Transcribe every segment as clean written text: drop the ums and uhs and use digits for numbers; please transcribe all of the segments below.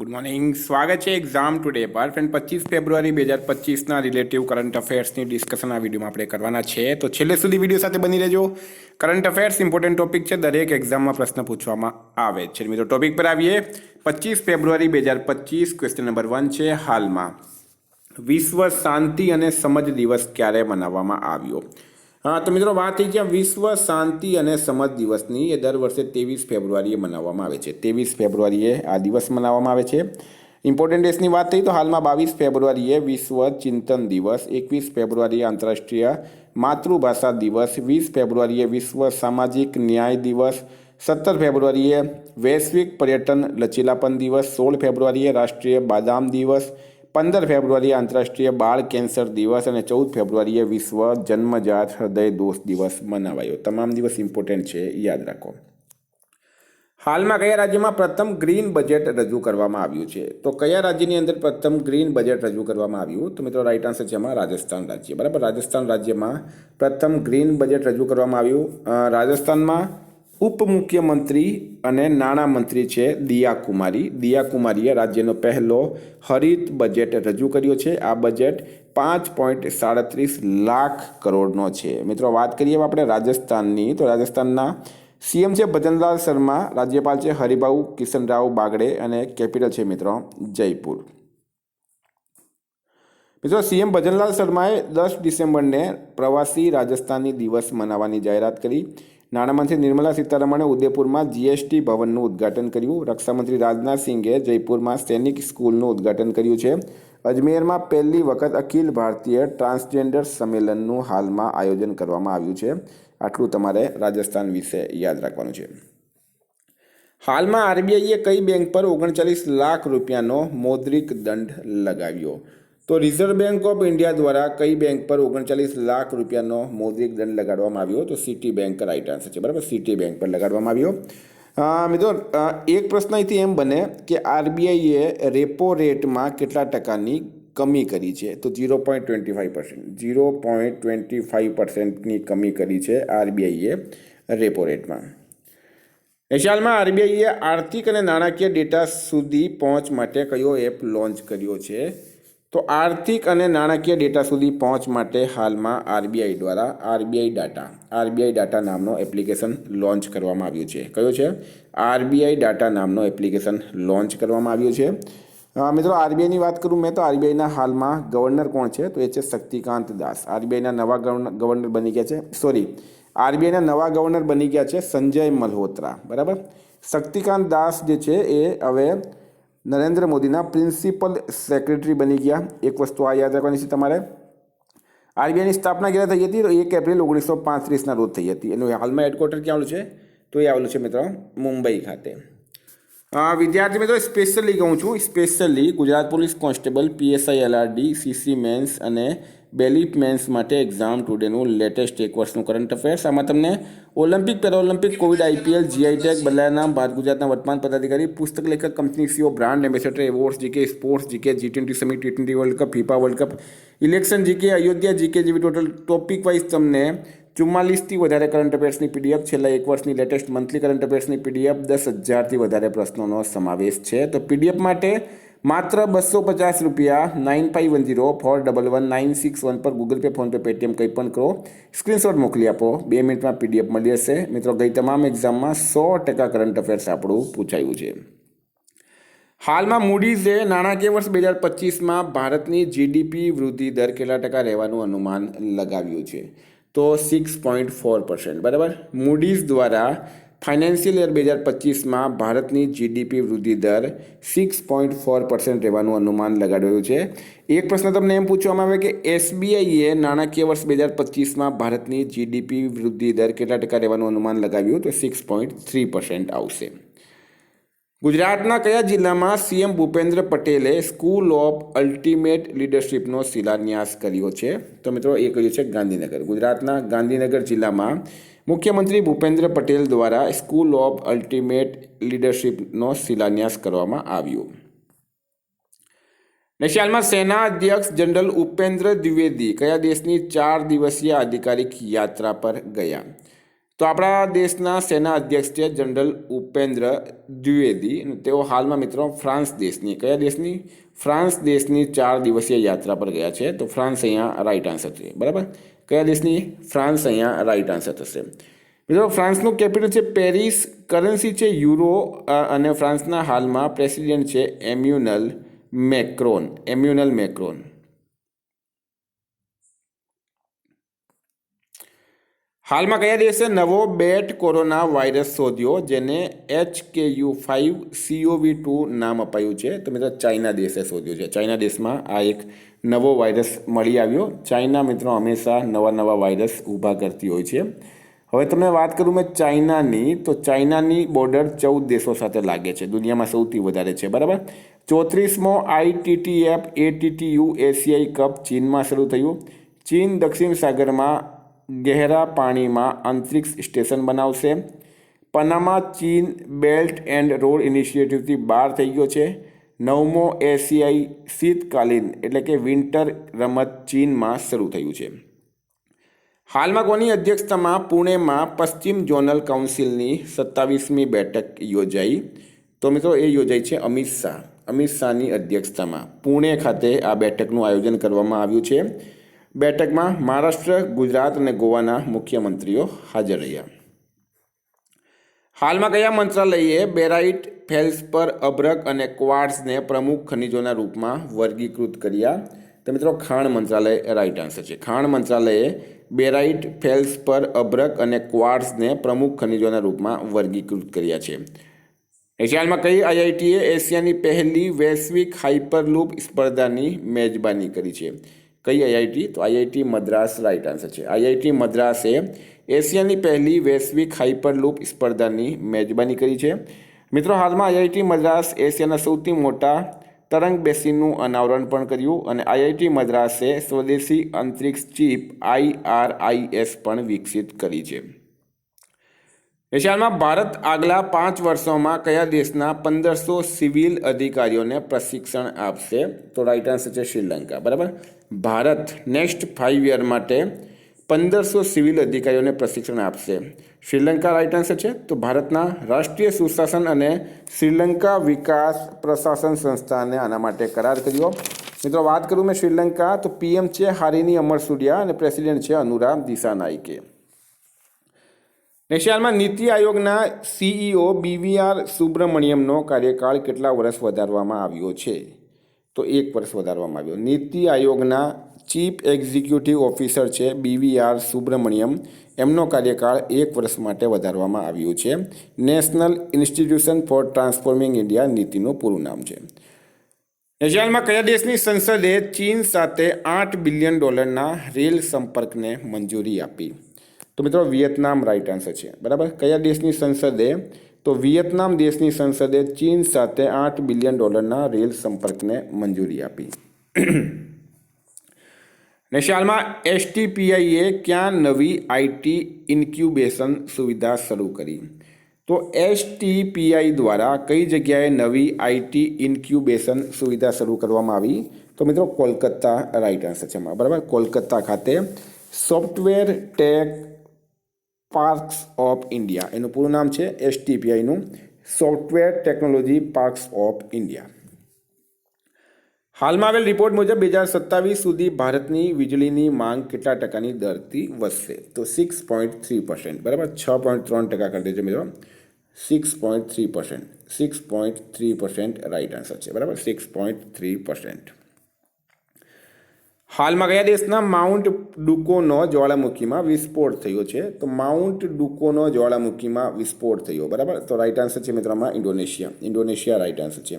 Good morning. સ્વાગત છે exam today પર. ફ્રેન્ડ 25 ફેબ્રુઆરી 2025ના રિલેટિવ કરંટ અફેર્સની ડિસ્કશન આ વિડીયોમાં આપણે કરવાના છે, તો છેલ્લે સુધી વિડીયો સાથે બની રહેજો. કરંટ અફેર્સ ઇમ્પોર્ટન્ટ ટોપિક છે, દરેક એક્ઝામમાં પ્રશ્ન પૂછવામાં આવે છે. મિત્રો ટોપિક પર આવીએ. 25 ફેબ્રુઆરી 2025 ક્વેશ્ચન નંબર 1 છે, હાલમાં વિશ્વ શાંતિ અને સમજ દિવસ ક્યારે મનાવવામાં આવ્યો? હા, તો મિત્રો વાત થઈ છે વિશ્વ શાંતિ અને સમજ દિવસની. એ દર વર્ષે 23 ફેબ્રુઆરીએ મનાવવામાં આવે છે. 23 ફેબ્રુઆરીએ આ દિવસ મનાવવામાં આવે છે. ઇમ્પોર્ટન્ટ ડેટ્સની વાત થઈ તો હાલમાં 22 ફેબ્રુઆરીએ વિશ્વ ચિંતન દિવસ, 21 ફેબ્રુઆરીએ આંતરરાષ્ટ્રીય માતૃભાષા દિવસ, 20 ફેબ્રુઆરીએ વિશ્વ સામાજિક ન્યાય દિવસ, 17 ફેબ્રુઆરીએ વૈશ્વિક પર્યટન લચીલાપન દિવસ, 16 ફેબ્રુઆરીએ રાષ્ટ્રીય બાદામ દિવસ, 15 ફેબ્રુઆરીએ આંતરરાષ્ટ્રીય બાળ કેન્સર દિવસ અને 14 ફેબ્રુઆરીએ વિશ્વ જન્મજાત હૃદય દોષ દિવસ મનાવાયો. તમામ દિવસ ઇમ્પોર્ટન્ટ છે, યાદ રાખો. હાલમાં કયા રાજ્યમાં પ્રથમ ગ્રીન બજેટ રજૂ કરવામાં આવ્યું છે? તો કયા રાજ્યની અંદર પ્રથમ ગ્રીન બજેટ રજૂ કરવામાં આવ્યું? તો મિત્રો રાઈટ આન્સર છે એમાં રાજસ્થાન રાજ્ય. બરાબર, રાજસ્થાન રાજ્યમાં પ્રથમ ગ્રીન બજેટ રજૂ કરવામાં આવ્યું. રાજસ્થાનમાં ઉપમુખ્યમંત્રી અને નાણામંત્રી છે દિયા કુમારી. દિયા કુમારીએ રાજ્યનો પહેલો હરિત બજેટ રજૂ કર્યો છે. આ બજેટ 5.37 લાખ કરોડનો છે. મિત્રો વાત કરીએ આપણે રાજસ્થાનની, તો રાજસ્થાનના સીએમ છે ભજનલાલ શર્મા, રાજ્યપાલ છે હરિભાઉ કિશનરાવ બાગડે અને કેપિટલ છે મિત્રો જયપુર. મિત્રો સીએમ ભજનલાલ શર્માએ 10 ડિસેમ્બરને પ્રવાસી રાજસ્થાની દિવસ મનાવવાની જાહેરાત કરી. નાણામંત્રી નિર્મલા સીતારમણે ઉદયપુરમાં જીએસટી ભવનનું ઉદ્ઘાટન કર્યું. રક્ષામંત્રી રાજનાથ સિંઘે જયપુરમાં સૈનિક સ્કૂલનું ઉદ્ઘાટન કર્યું છે. અજમેરમાં પહેલી વખત અખિલ ભારતીય ટ્રાન્સજેન્ડર સંમેલનનું હાલમાં આયોજન કરવામાં આવ્યું છે. આટલું તમારે રાજસ્થાન વિશે યાદ રાખવાનું છે. હાલમાં આરબીઆઈએ કઈ બેંક પર 39 લાખ રૂપિયાનો મૌદ્રિક દંડ લગાવ્યો? તો રિઝર્વ બેંક ઓફ ઇન્ડિયા દ્વારા કઈ બેંક પર 39 લાખ રૂપિયાનો મૌદ્રિક દંડ લગાડવામાં આવ્યો? તો સિટી બેંક રાઈટ આન્સર છે. બરાબર, સિટી બેંક પર લગાડવામાં આવ્યો. મિત્રો એક પ્રશ્ન અહીંથી એમ બને કે આરબીઆઈએ રેપો રેટમાં કેટલા ટકાની કમી કરી છે? તો 0.25%. 0.25%ની કમી કરી છે આરબીઆઈએ રેપો રેટમાં. એશિયામાં આરબીઆઈએ આર્થિક અને નાણાકીય ડેટા સુધી પહોંચ માટે કયો એપ લોન્ચ કર્યો છે? તો આર્થિક અને નાણાકીય ડેટા સુધી પહોંચ માટે હાલમાં આરબીઆઈ દ્વારા આરબીઆઈ ડાટા નામનો એપ્લિકેશન લોન્ચ કરવામાં આવ્યું છે. કયો છે? આરબીઆઈ ડાટા નામનો એપ્લિકેશન લોન્ચ કરવામાં આવ્યું છે. મિત્રો આરબીઆઈની વાત કરું મેં, તો આરબીઆઈના હાલમાં ગવર્નર કોણ છે? તો એ છે શક્તિકાંત દાસ. આરબીઆઈના નવા ગવર્નર બની ગયા છે, આરબીઆઈના નવા ગવર્નર બની ગયા છે સંજય મલ્હોત્રા. બરાબર, શક્તિકાંત દાસ જે છે એ હવે નરેન્દ્ર મોદીના પ્રિન્સિપલ સેક્રેટરી બની ગયા. એક વસ્તુ આ યાદ રાખવાની છે તમારે. આરબીઆઈની સ્થાપના ક્યારે થઈ હતી? તો 1 એપ્રિલ 1935ના રોજ થઈ હતી. એનું હાલમાં હેડક્વાર્ટર ક્યાં આવેલું છે? તો એ આવેલું છે મિત્રો મુંબઈ ખાતે. વિદ્યાર્થી મિત્રો સ્પેશિયલી કહું છું, specially Gujarat police constable, PSI, LRD, CC mains અને બેલીફ મેન્સ માટે એક્ઝામ ટુડેનું લેટેસ્ટ એક વર્ષનું કરંટ અફેર્સ. આમાં તમને Olympic, Paralympic, Covid, IPL, GI tag, બદલાયા નામ, ભારત ગુજરાતના વર્તમાન પદાધિકારી, પુસ્તક લેખક, company CEO, brand ambassador, awards, GK, sports GK, G20 summit, T20 world cup, FIFA world cup, election GK, Ayodhya GK જેવી ટોટલ ટોપિક વાઇઝ તમને 44થી વધારે કરંટ અફેર્સની પીડીએફ, છેલ્લા એક વર્ષની લેટેસ્ટ મંથલી કરંટ અફેર્સની પીડીએફ, 10,000થી વધારે પ્રશ્નોનો સમાવેશ છે. તો પીડીએફ માટે માત્ર 250 રૂપિયા 9510411961 પર ગૂગલ પે, ફોનપે, પેટીએમ કંઈ પણ કરો, સ્ક્રીનશોટ મોકલી આપો. 2 મિનિટમાં પીડીએફ મળી જશે. મિત્રો ગઈ તમામ એક્ઝામમાં 100% કરંટ અફેર્સ આપણું પૂછાયું છે. હાલમાં મૂડીઝે નાણાકીય વર્ષ 2025માં ભારતની જીડીપી વૃદ્ધિ દર કેટલા ટકા રહેવાનું અનુમાન લગાવ્યું છે? તો 6.4%. બરાબર, મૂડીઝ દ્વારા ફાઇનાન્શિયલ યર 2025માં ભારતની જીડીપી વૃદ્ધિ દર 6.4% રહેવાનું અનુમાન લગાડ્યું છે. એક પ્રશ્ન તમને એમ પૂછવામાં આવે કે એસબીઆઈએ નાણાકીય વર્ષ 2025માં ભારતની જીડીપી વૃદ્ધિ દર કેટલા ટકા રહેવાનું અનુમાન લગાવ્યું? તો 6.3% આવશે. ગુજરાતના કયા જિલ્લામાં સીએમ ભૂપેન્દ્ર પટેલે સ્કૂલ ઓફ અલ્ટિમેટ લીડરશિપનો શિલાન્યાસ કર્યો છે? તો મિત્રો એ કર્યું છે ગાંધીનગર. ગુજરાતના ગાંધીનગર જિલ્લામાં મુખ્યમંત્રી ભૂપેન્દ્ર પટેલ દ્વારા સ્કૂલ ઓફ અલ્ટિમેટ લીડરશિપનો શિલાન્યાસ કરવામાં આવ્યો. નેશનલમાં સેના અધ્યક્ષ જનરલ ઉપેન્દ્ર દ્વિવેદી કયા દેશની 4 દિવસીય આધિકારિક યાત્રા પર ગયા? તો આપણા દેશના સેના અધ્યક્ષ છે જનરલ ઉપેન્દ્ર દ્વિવેદી, અને તેઓ હાલમાં મિત્રો ફ્રાન્સ દેશની, કયા દેશની? ફ્રાન્સ દેશની 4 દિવસીય યાત્રા પર ગયા છે. તો ફ્રાન્સ અહીંયા રાઈટ આન્સર છે. બરાબર, કયા દેશની? ફ્રાન્સ અહીંયા રાઈટ આન્સર થશે. મિત્રો ફ્રાન્સનું કેપિટલ છે પેરિસ, કરન્સી છે યુરો, અને ફ્રાન્સના હાલમાં પ્રેસિડેન્ટ છે એમ્યુનલ મેક્રોન. હાલમાં કયા દેશે નવો બેટ કોરોના વાયરસ શોધ્યો, જેને HKU5CoV2 નામ અપાયું છે? તો મિત્રો ચાઇના દેશે શોધ્યો છે. ચાઇના દેશમાં આ એક નવો વાયરસ મળી આવ્યો. ચાઇના મિત્રો હંમેશા નવા વાયરસ ઊભા કરતી હોય છે. હવે તમને વાત કરું મેં ચાઇનાની, તો ચાઇનાની બોર્ડર 14 દેશો સાથે લાગે છે, દુનિયામાં સૌથી વધારે છે. બરાબર, 34મો ITTF ATTU એશિયાઈ કપ ચીનમાં શરૂ થયું. ચીન દક્ષિણ સાગરમાં ગહેરા પાણીમાં અંતરિક્ષ સ્ટેશન બનાવશે. પનામા ચીન બેલ્ટ એન્ડ રોડ ઇનિશિયેટિવથી બહાર થઈ ગયો છે. 9મો એશિયાઈ શીતકાલીન એટલે કે વિન્ટર રમત ચીનમાં શરૂ થયું છે. હાલમાં કોની અધ્યક્ષતામાં પુણેમાં પશ્ચિમ ઝોનલ કાઉન્સિલની 27મી બેઠક યોજાઈ? તો મિત્રો એ યોજાઈ છે અમિત શાહની અધ્યક્ષતામાં પુણે ખાતે આ બેઠકનું આયોજન કરવામાં આવ્યું છે. બેઠકમાં મહારાષ્ટ્ર, ગુજરાત અને ગોવાના મુખ્યમંત્રીઓ હાજર રહ્યા. હાલમાં કયા મંત્રાલયે બેરાઇટ, ફેલ્સપર, અભ્રક અને ક્વાર્ટ્ઝને પ્રમુખ ખનિજોના રૂપમાં વર્ગીકૃત કર્યા? તો મિત્રો ખાણ મંત્રાલય રાઈટ આન્સર છે. ખાણ મંત્રાલયે બેરાઇટ, ફેલ્સપર, અભ્રક અને ક્વાર્ટ્ઝને પ્રમુખ ખનિજોના રૂપમાં વર્ગીકૃત કર્યા છે. એશિયામાં કઈ IITએ એશિયાની પહેલી વૈશ્વિક હાઇપરલૂપ સ્પર્ધાની મેજબાની કરી છે? કઈ IIT? તો IIT મદ્રાસ રાઈટ આન્સર છે. IIT મદ્રાસે એશિયાની પહેલી વૈશ્વિક હાઇપરલૂપ સ્પર્ધાની મેજબાની કરી છે. મિત્રો હાલમાં IIT મદ્રાસ એશિયાના સૌથી મોટા તરંગ બેસીનનું અનાવરણ પણ કર્યું, અને IIT મદ્રાસે સ્વદેશી અંતરિક્ષ ચિપ IRIS પણ વિકસિત કરી છે. એશિયામાં ભારત આગલા 5 વર્ષોમાં કયા દેશના 1500 સિવિલ અધિકારીઓને પ્રશિક્ષણ આપશે? તો રાઈટ આન્સર છે શ્રીલંકા. બરાબર, ભારત નેક્સ્ટ 5 યર માટે 1500 સિવિલ અધિકારીઓને પ્રશિક્ષણ આપશે. શ્રીલંકા રાઈટ આન્સર છે. તો ભારતના રાષ્ટ્રીય સુશાસન અને શ્રીલંકા વિકાસ પ્રશાસન સંસ્થાને આના માટે કરાર કર્યો. મિત્રો વાત કરું મેં શ્રીલંકા, તો PM છે હારિની અમરસુરિયા અને પ્રેસિડેન્ટ છે અનુરા દિસાનાયકે. નેશનલમાં નીતિ આયોગના CEO BVR સુબ્રમણ્યમનો કાર્યકાળ કેટલા વર્ષ વધારવામાં આવ્યો છે? તો 1 વર્ષ વધારવામાં આવ્યો. નીતિ આયોગના ચીફ એક્ઝિક્યુટિવ ઓફિસર છે BVR સુબ્રમણ્યમ, એમનો કાર્યકાળ 1 વર્ષ માટે વધારવામાં આવ્યું છે. National institution for transforming India નીતિનું પૂરું નામ છે. એશિયામાં કયા દેશની સંસદે ચીન સાથે $8 બિલિયન રેલ સંપર્કને મંજૂરી આપી? તો મિત્રો વિયેતનામ રાઈટ આન્સર છે. બરાબર, કયા દેશની સંસદે? તો વિયેતનામ દેશની સંસદે ચીન સાથે $8 બિલિયન રેલ સંપર્કને મંજૂરી આપી. નેશનલમાં STPIએ ક્યાં નવી IT ઇન્ક્યુબેશન સુવિધા શરૂ કરી? તો STPI દ્વારા કઈ જગ્યાએ નવી IT ઇન્ક્યુબેશન સુવિધા શરૂ કરવામાં આવી? તો મિત્રો કોલકાતા રાઈટ આન્સર છે. બરાબર, કોલકાતા ખાતે software tech parks of India, એનું પૂરું નામ છે STPIનું software technology parks of India. હાલમાં આવેલ રિપોર્ટ મુજબ 2027 સુધી ભારતની વીજળીની માંગ કેટલા ટકાની દરથી વધશે? તો 6.3%. બરાબર, 6.3% કરતી છે મિત્રો. 6.3% રાઈટ આન્સર છે. બરાબર, 6.3%. હાલમાં કયા દેશના માઉન્ટ ડુકોનો જ્વાળામુખીમાં વિસ્ફોટ થયો છે? તો માઉન્ટ ડુકોનો જ્વાળામુખીમાં વિસ્ફોટ થયો. બરાબર, તો રાઈટ આન્સર છે મિત્રોમાં ઇન્ડોનેશિયા રાઈટ આન્સર છે.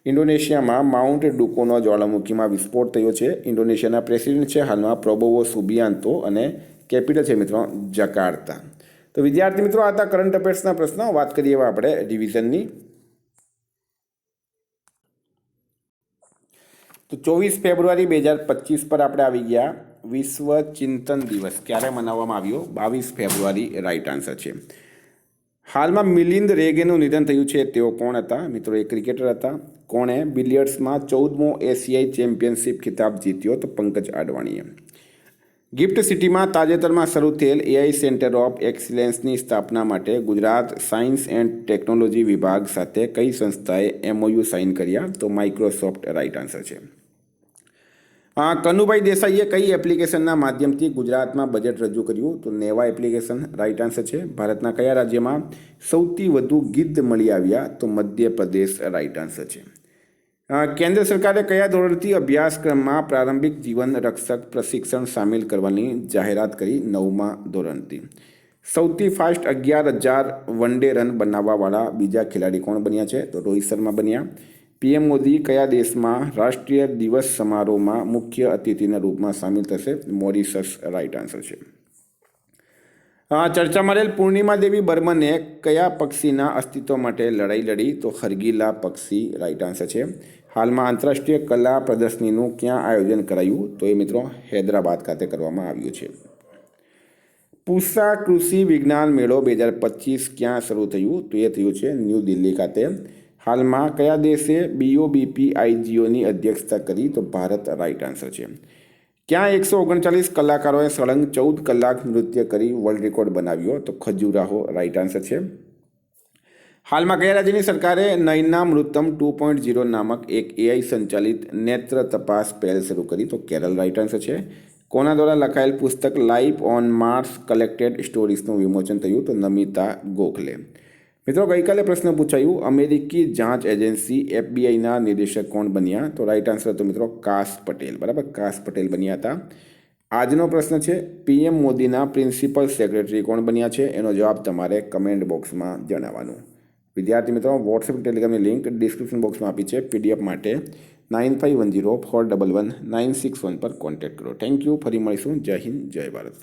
ઇન્ડોનેશિયામાં માઉન્ટ ડુકોનો જ્વાળામુખીમાં વિસ્ફોટ થયો છે. ઇન્ડોનેશિયાના પ્રેસિડેન્ટ છે હાલમાં પ્રબોવો સુબિયાન્તો અને કેપિટલ છે મિત્રો જકાર્તા. તો વિદ્યાર્થી મિત્રો આ હતા કરંટ અફેર્સના પ્રશ્નો. વાત કરીએ આપણે ડિવિઝનની. તો 24 ફેબ્રુઆરી 2025 પર આપણે આવી ગયા. વિશ્વ ચિંતન દિવસ ક્યારે મનાવવામાં આવ્યો? 22 ફેબ્રુઆરી રાઈટ આન્સર છે. હાલમાં મિલિંદ રેગેનું નિધન થયું છે. તેઓ કોણ હતા? મિત્રો એ ક્રિકેટર હતા. કોણે બિલિયર્ડ્સમાં 14મો એશિયાઈ ચેમ્પિયનશિપ ખિતાબ જીત્યો? તો પંકજ આડવાણીએ. ગિફ્ટ સિટીમાં તાજેતરમાં શરૂ થયેલ એઆઈ સેન્ટર ઓફ એક્સિલન્સની સ્થાપના માટે ગુજરાત સાયન્સ એન્ડ ટેકનોલોજી વિભાગ સાથે કઈ સંસ્થાએ MOU સાઇન કર્યા? તો માઇક્રોસોફ્ટ રાઇટ આન્સર છે. કનુભાઈ દેસાઈએ કઈ એપ્લિકેશનના માધ્યમથી ગુજરાતમાં બજેટ રજૂ કર્યું? તો નેવા એપ્લિકેશન રાઇટ આન્સર છે. ભારતના કયા રાજ્યમાં સૌથી વધુ ગીધ મળી આવ્યા? તો મધ્યપ્રદેશ રાઇટ આન્સર છે. કેન્દ્ર સરકારે કયા ધોરણથી અભ્યાસક્રમમાં પ્રારંભિક જીવન રક્ષક પ્રશિક્ષણ સામેલ કરવાની જાહેરાત કરી? 9મા ધોરણથી. સૌથી ફાસ્ટ 11,000 વન ડે રન બનાવવાવાળા બીજા ખેલાડી કોણ બન્યા છે? તો રોહિત શર્મા બન્યા. PM મોદી કયા દેશમાં રાષ્ટ્રીય દિવસ સમારોહમાં મુખ્ય અતિથિના રૂપમાં સામેલ થશે? મોરિશસ રાઇટ આન્સર છે. ચર્ચામાં રહેલ પૂર્ણિમા દેવી બર્મને કયા પક્ષીના અસ્તિત્વ માટે લડાઈ લડી? તો હરગીલા પક્ષી રાઇટ આન્સર છે. હાલમાં આંતરરાષ્ટ્રીય કલા પ્રદર્શનીનું ક્યાં આયોજન કરાયું? તો એ મિત્રો હૈદરાબાદ ખાતે કરવામાં આવ્યું છે. પૂસા કૃષિ વિજ્ઞાન મેળો 2025 ક્યાં શરૂ થયું? તો એ થયું છે ન્યૂ દિલ્હી ખાતે. હાલમાં કયા દેશે BOBPIGOની અધ્યક્ષતા કરી? તો ભારત રાઇટ આન્સર છે. ક્યાં 139 કલાકારોએ સળંગ 14 કલાક નૃત્ય કરી વર્લ્ડ રેકોર્ડ બનાવ્યો? તો ખજુરાહો રાઇટ આન્સર છે. હાલમાં કયા રાજ્યની સરકારે નયનામૃતમ 2.0 નામક એક AI સંચાલિત નેત્ર તપાસ પહેલ શરૂ કરી? તો કેરળ રાઇટ આન્સર છે. કોના દ્વારા લખાયેલ પુસ્તક લાઈફ ઓન માર્સ કલેક્ટેડ સ્ટોરીઝનું વિમોચન થયું? તો નમિતા ગોખલે. મિત્રો ગઈકાલે પ્રશ્ન પૂછાયું, અમેરિકી જાંચ એજન્સી FBIના નિદેશક કોણ બન્યા? તો રાઇટ આન્સર તો મિત્રો કાશ પટેલ. બરાબર, કાશ પટેલ બન્યા હતા. આજનો પ્રશ્ન છે, PM મોદીના પ્રિન્સિપલ સેક્રેટરી કોણ બન્યા છે? એનો જવાબ તમારે કમેન્ટ બોક્સમાં જણાવવાનું. વિદ્યાર્થી મિત્રો, વોટ્સએપ ટેલિગ્રામની લિંક ડિસ્ક્રિપ્શન બોક્સમાં આપી છે. PDF માટે 9510411961 પર કોન્ટેક્ટ કરો. Thank you. ફરી મળીશું. જય હિન્દ, જય ભારત.